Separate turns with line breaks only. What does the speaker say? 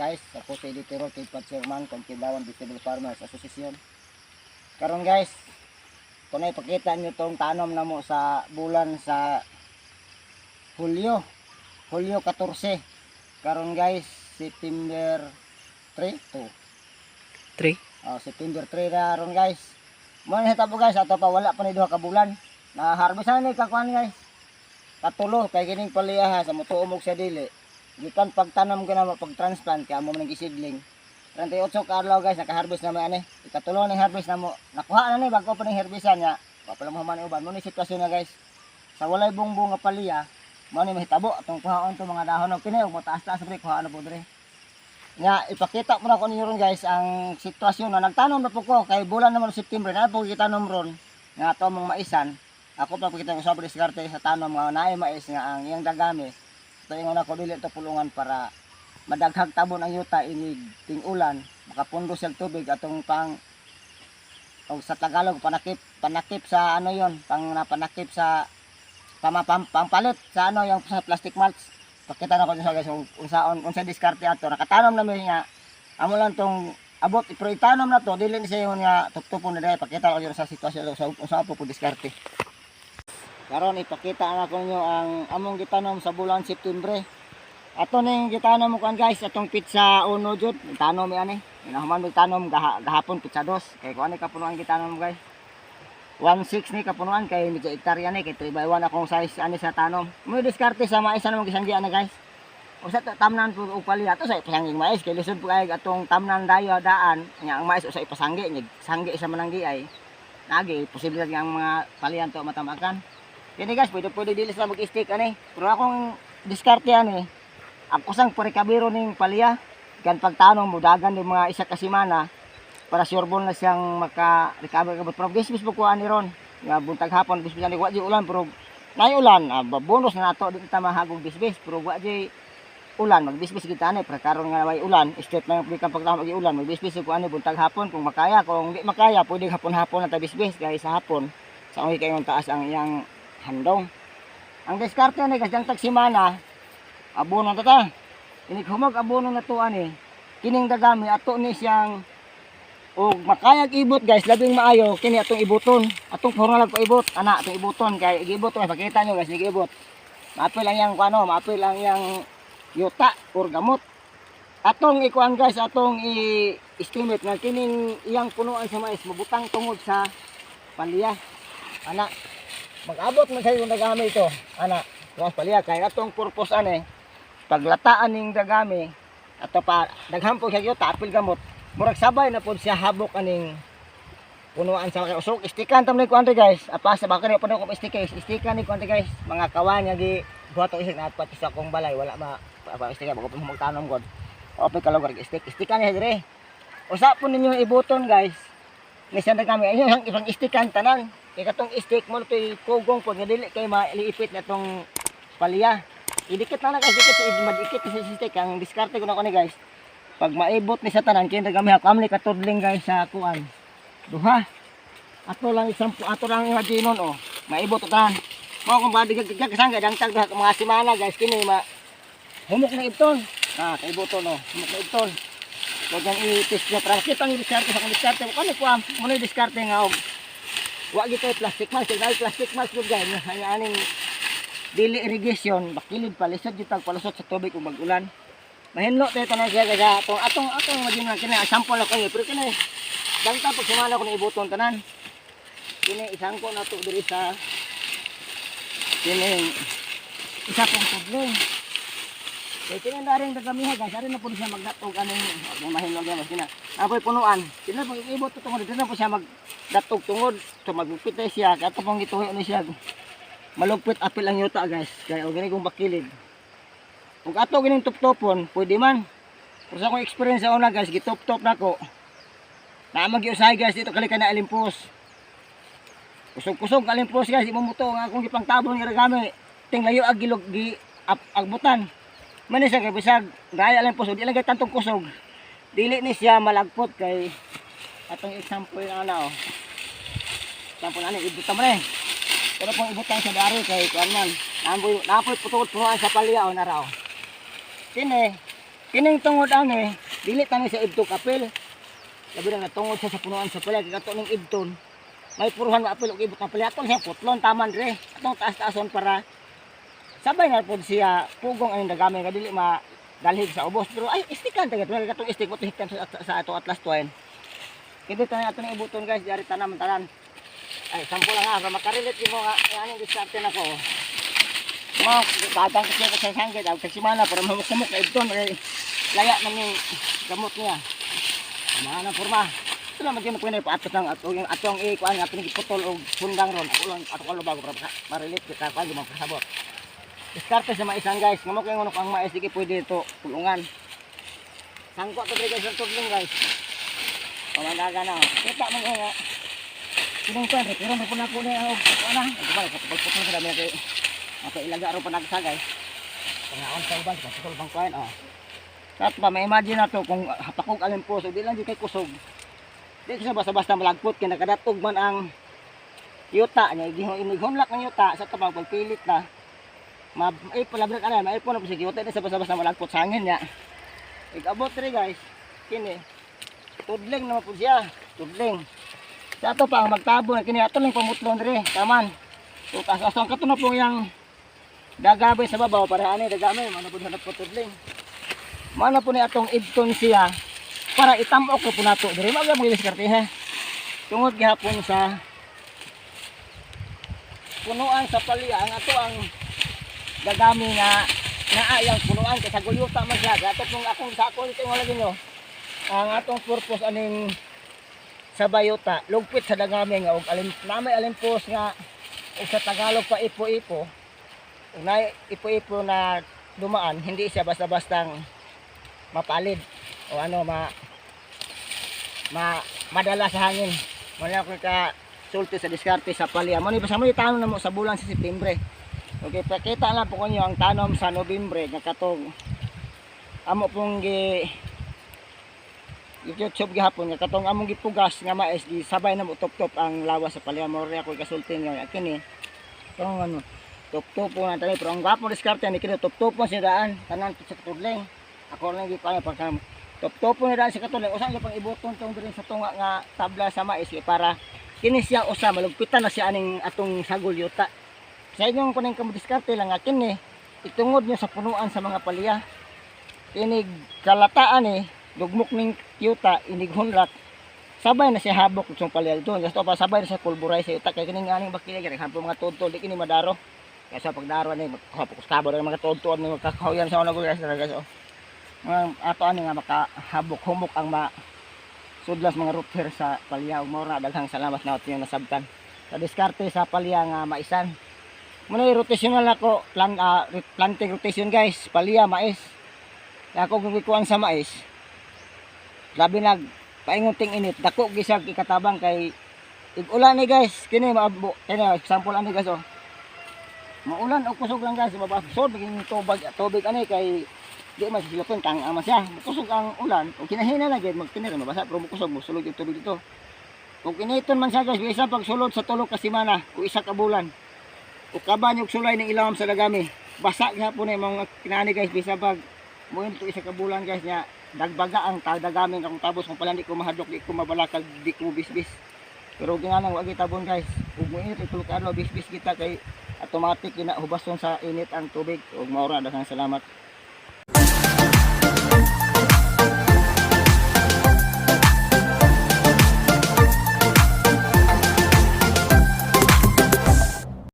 guys, ako si Editero, Tipad Chairman, Kontilawan Vegetable Farmers Association. Karon guys, kung ipakita nyo itong tanom na mo sa bulan sa Hulyo 14. Karon guys, September 3 to
3.
September 3 na ron guys. Mo na hitabo guys, ato pa wala pa ni duha ka bulan. Na harvestan ni kakuan guys. Katulo kay kining paliha sa mutuomog sa dili. Gikan pagtanam ko na pag-transplant kay amo man gisidling. 38 ka adlaw guys, naka-harvest na may ani. Ikatulo ning harvest na mo. Nakuha na ni bago pa ning harvestan nya. Wa pa mo man uban. Mo ni sitwasyon na guys. Sa walay bungbong nga paliha, mo ni mahitabo atong kuhaon to mga dahon og kini og taas-taas pre kuhaan na po dire. Nga ipakita mo na ko ninyo ron guys ang sitwasyon na nagtanom na po ko kay bulan naman September na po kita ron nga ato mong maisan. Ako pa pakita ko sa diskarte sa tanom nga naay mais nga ang iyang dagami. Ito yung una ko dili ito pulungan para madaghag tabon ang yuta inig ting ulan makapundo sa tubig atong pang o sa Tagalog panakip sa ano yon panakip sa pampalit sa ano yung sa plastic mulch. Pakita na ko sa guys unsa diskarte ato nakatanom na mi nga amo lang tong abot pero itanom na to dili ni sa yon nga tuptupon na dai pakita ko sa sitwasyon sa unsa po diskarte. Karon ipakita na ko ninyo ang among gitanom sa bulan September. Ato ning gitanom mo kan guys atong pizza uno jud tanom mi ani. Inahuman mi tanom gahapon pizza 2 kay kuan ni kapunuan gitanom guys. 1.6 ni kapunuan kay medyo hektarya ni kay 3x1 akong size ani sa tanom. Mo diskarte sa mais na mong gisanggi ana guys. Usa tamnan pud og pali ato sa ipasangging mais kay lisod pud kay atong tamnan dayo daan nya ang mais usa ipasanggi nya sanggi sa mananggi ay nagi posibilidad nga ang mga palian to matamakan. Kini guys, pwede dilis na mag-stick ani. Pero akong diskarte ani. Ako sang parekabiro ning palya. Gan pagtanong mo dagan ng mga isa ka semana para sureball na siyang maka-recover kabut. Pero bisbis po ko ani ron. Nga buntag hapon bisbis ani wa di ulan pero nay ulan. Bonus na nato di ta mahagog bisbis pero wa di ulan magbisbis kita ani para karon nga way ulan. Straight na yung pagtanong mag ulan magbisbis ko ani buntag hapon kung makaya kung di makaya pwede hapon-hapon na ta bisbis kay sa hapon. Sa uy kayong taas ang iyang handong. Ang diskarte ni kasang tagsimana abono ta. Inig humag abono na to ani. Kining dagami ato ni siyang og makayag ibot guys labing maayo kini atong ibuton. Atong formal ko ibot ana atong ibuton kay igibot to pakita nyo guys igibot. Maapil lang yang kuano, maapil lang yang yuta or gamot. Atong ikuan guys atong i-estimate nga kining iyang punuan sa mais mabutang tungod sa palya. Ana mag-abot man sa yung dagami ito ana tuwas paliya kay atong purpose ani paglataan ning dagami ato pa daghan po siya yo tapil gamot murag sabay na pod siya habok aning punuan sa usok istikan tam ni kuan guys apa sa baka ni puno ko istikan ni kuan guys mga kawan nga gi buhato isig na pati sa akong balay wala ma istikan bako magtanom god ope kalog istikan ni dire usa po ninyo ibuton guys ni sa dagami ayo ang ibang istikan tanan. Kaya katong stick mo ito'y kugong po, nga dili kayo maliipit na itong palya. Idikit na lang guys, madikit sa stick. Ang diskarte ko na ko ni guys. Pag maibot ni sa tanan, kaya nagami hakamli katudling guys sa kuan. Duha. Ato lang imaginon oh. Maibot o tanan. Mga kung ba digagagag kasangga, dangtag mga simana guys, kini humok na ibton. Kaibuton oh, humok na ibton. Huwag nang i-test niya. Para kita ang diskarte sa kong diskarte. Kano kuha, muna yung diskarte nga oh. Wa gito plastic mask, dahil plastic mask jud guys, aning dili irrigation, bakilid palisod jud tag palusot sa tubig ug mag-ulan. Mahinlo tay tanan siya guys, atong magina kini sample ako pero kini dangta pag sumala ko na ibuton tanan. Kini isang ko na to diri sa kini isa pong tudling. Kaya kini daring dagamiha guys, ari na pud siya magdatog aning mahinlo gyud mas kina. Apoy punuan. Kini pag ibot to tungod dito na po siya datog tungod so magupit na siya kato pong ituhi ni siya malugpit apil ang yuta guys kaya og gani kong bakilid ug ato gining tuptopon pwede man pero sa akong experience sa una guys gitop-top nako na magiusay guys dito kali kana alimpos kusog-kusog alimpos guys imumuto nga akong gipangtabon nga gami ting layo ag gilog gi agbutan man siya kay bisag daya alimpos di lang kay tantong kusog dili ni siya malagpot kay atong example na ano. Example ani ibutan mo pero kung ibutan sa dari kay kuan man. Napoy putukod punuan sa palya o naraw. Kini Kining tungod ani, dili tani sa idto kapil. Labi na natungod siya sa punuan sa palya, kato ning idton. May puruhan nga apil og ibot na palya, aton siya putlon taman dire. Atong taas-taason para sabay na pod siya pugong ang dagami nga dili madalhig sa ubos. Pero ay istikan tagat, wala katong istik mo hiktan sa ato atlas tuwain. Kito tayo ato ning ibuton guys, diari tanam tanan. Ay sample lang ha, para makarelate mo nga ani diskarte nako. Mo dadang kasi ko sa sanggit ang kasimana para mamuk-muk na idton laya man ning gamot niya. Mana forma. Ito naman din pwede paatot ng atong ikuan nga ating iputol og sundang ron. Ako ko bago para ma-relate kita pa di magkasabot. Diskarte sa maisang guys, ngamo kay ngono kang mais diki pwede ito tulungan. Sangko to guys ang tudling guys. Pamandaga na. Kita man nga. Sinong pwede pero mo na ko ni og ana. Ito ba pagputol sa dami kay ako ilaga ro panagsagay. Pangaon sa uban sa tukol bang kuan oh. Kat pa may imagine nato kung hapakog alin po so di lang di kay kusog. Di sa basta-basta malagpot kay nakadatog man ang yuta niya inighunlak ng yuta sa tabang pagpilit na ay palabrak ana may po na po sige yuta di sa basta-basta malagpot sa hangin niya. Igabot ri guys kini tudling naman po siya tudling. Sa ato pa ang magtabo na kini ato lang pamutlon ri taman. So taas-asong kato na po yang dagabay sa babaw para ani dagami man po hanap ko tudling. Mana po ni atong idton siya para itamok ko po nato diri magay mo diskarte ha. Tungod gihapon sa punuan sa palya ang ato ang dagami nga naayang punuan kay sa gulyuta man siya. Ato kung akong sako nito wala ginyo. Ang atong purpose aning sa bayuta lugpit sa dagami nga og alin namay alimpos nga og sa Tagalog pa ipo-ipo. Unay ipo-ipo na dumaan hindi siya basta-bastang mapalid o ano madala sa hangin. Wala ko ka sulti sa diskarte sa palya. Mo ni basta mo itanong na mo sa bulan sa Setyembre. Okay, pakita lang po ko ang tanom sa Nobyembre nga katong amo pong YouTube gihapon nga katong among gipugas nga mais di sabay na mo top-top ang lawas sa palya. Mo ri ako kasulti nga kini. Kung ano top-top po na tani pero ang gwapo diskarte ni kini top-top po siya daan tanan sa tudling. Ako lang gipang pagka top-top na daan sa katulad usa pang ibuton tong diri sa tunga nga tabla sa mais para kini siya usa malugpitan na siya aning atong sagol yuta. Sa inyong kuning kamudiskarte lang akin itungod niyo sa punuan sa mga palya. Kini kalataan dugmok ning yuta inighunlat. Sabay na siya habok sa palya dito. Gasto pa sabay na sa pulburay sa yuta kay kining aning bakilya gani hampo mga tudtod di kini madaro. Kaya sa pagdaro ni magkahapok sa kabo mga tudtod ni magkakahuyan sa una guys guys. Ato ani nga makahabok humok ang sudlas mga root sa palya ug mao na daghang salamat na ato nasabtan sa diskarte sa palya nga maisan. Muna rotational ako planting rotation guys palya mais. Ako gikuan sa mais. Labi nag paingunting init dako gisag ikatabang kay ig-ulan ni guys kini maabo kini example ani guys oh. Maulan og kusog lang guys mabasod biging tubig ani kay di man silapon kang ama siya kusog ang ulan o kinahina na gid magtinir mabasa pero kusog mo sulod yung tubig dito kung kiniton man siya guys bisa pag sulod sa tulo ka semana o isa ka bulan o kaban yung sulay ng ilawom sa dagami basa gyapon na mga kinani guys bisa pag muin to isa ka bulan guys nya dagbaga ang dagami kung tabos kung pala di ko mahadlok di ko mabalakag di ko bisbis pero ginanang wagi tabon guys ug muinit itulo ka bisbis kita kay automatic kinahubason sa init ang tubig ug maura daghang salamat.